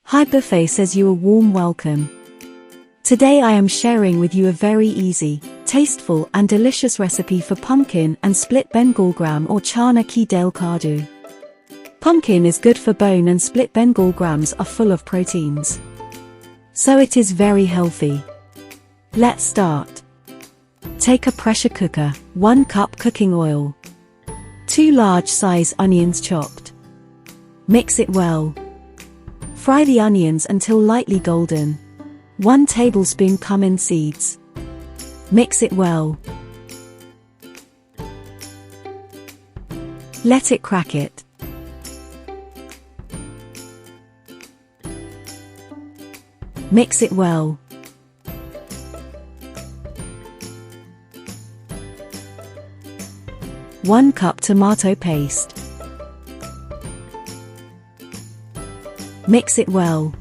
HiBuffet says you a warm welcome. Today I am sharing with you a very easy, tasteful and delicious recipe for pumpkin and split Bengal gram or chana ki DAAL KADDU. Pumpkin is good for bone and split Bengal grams are full of proteins. So it is very healthy. Let's start. Take a pressure cooker, 1 cup cooking oil, 2 large size onions chopped. Mix it well. Fry the onions until lightly golden. 1 tablespoon cumin seeds. Mix it well. Let it crack it. Mix it well. One cup tomato paste. Mix it well.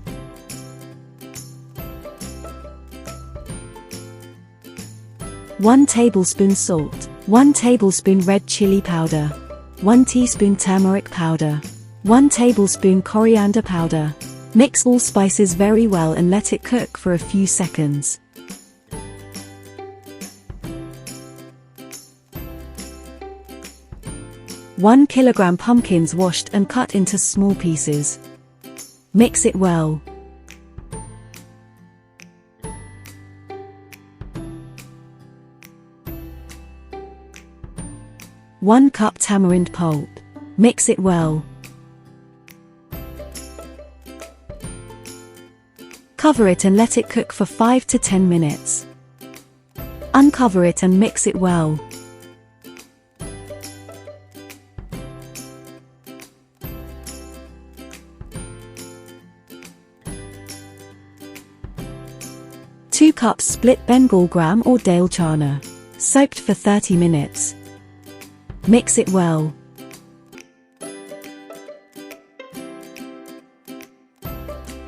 One tablespoon salt, 1 tablespoon red chili powder, 1 teaspoon turmeric powder, 1 tablespoon coriander powder. Mix all spices very well and let it cook for a few seconds. One kilogram pumpkins washed and cut into small pieces. Mix it well. One cup tamarind pulp. Mix it well. Cover it and let it cook for 5 to 10 minutes. Uncover it and mix it well. Two cups split Bengal gram or DAAL chana, soaked for 30 minutes. Mix it well.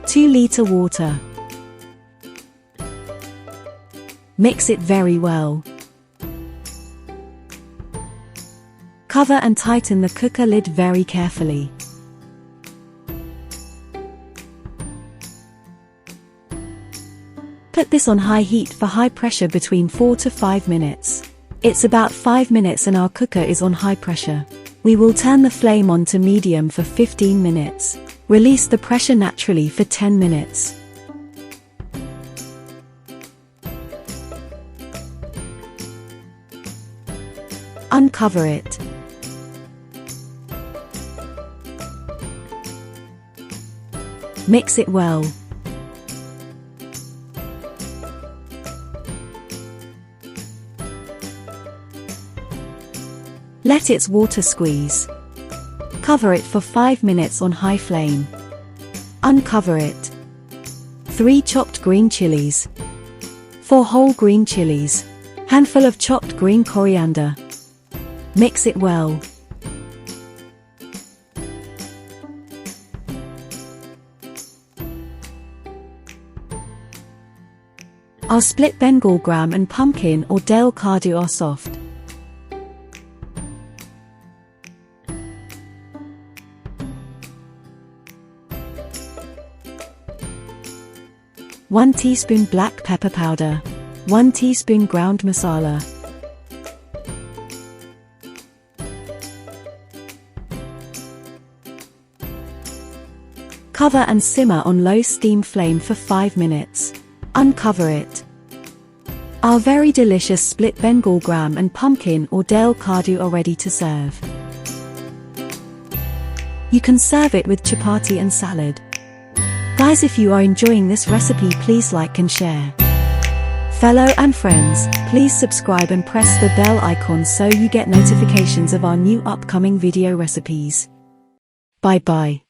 (2-liter water. Mix it very well. Cover and tighten the cooker lid very carefully. Put this on high heat for high pressure between 4 to 5 minutes. It's about 5 minutes and our cooker is on high pressure. We will turn the flame on to medium for 15 minutes. Release the pressure naturally for 10 minutes. Uncover it. Mix it well. Let its water squeeze. Cover it for 5 minutes on high flame. Uncover it. 3 chopped green chilies. 4 whole green chilies. Handful of chopped green coriander. Mix it well. Our split Bengal gram and pumpkin or DAAL KADDU are soft. One teaspoon black pepper powder, 1 teaspoon ground masala. Cover and simmer on low steam flame for 5 minutes. Uncover it. Our very delicious split Bengal gram and pumpkin or DAAL KADDU are ready to serve. You can serve it with chapati and salad. Guys, if you are enjoying this recipe, please like and share. Fellow and friends, please subscribe and press the bell icon so you get notifications of our new upcoming video recipes. Bye bye.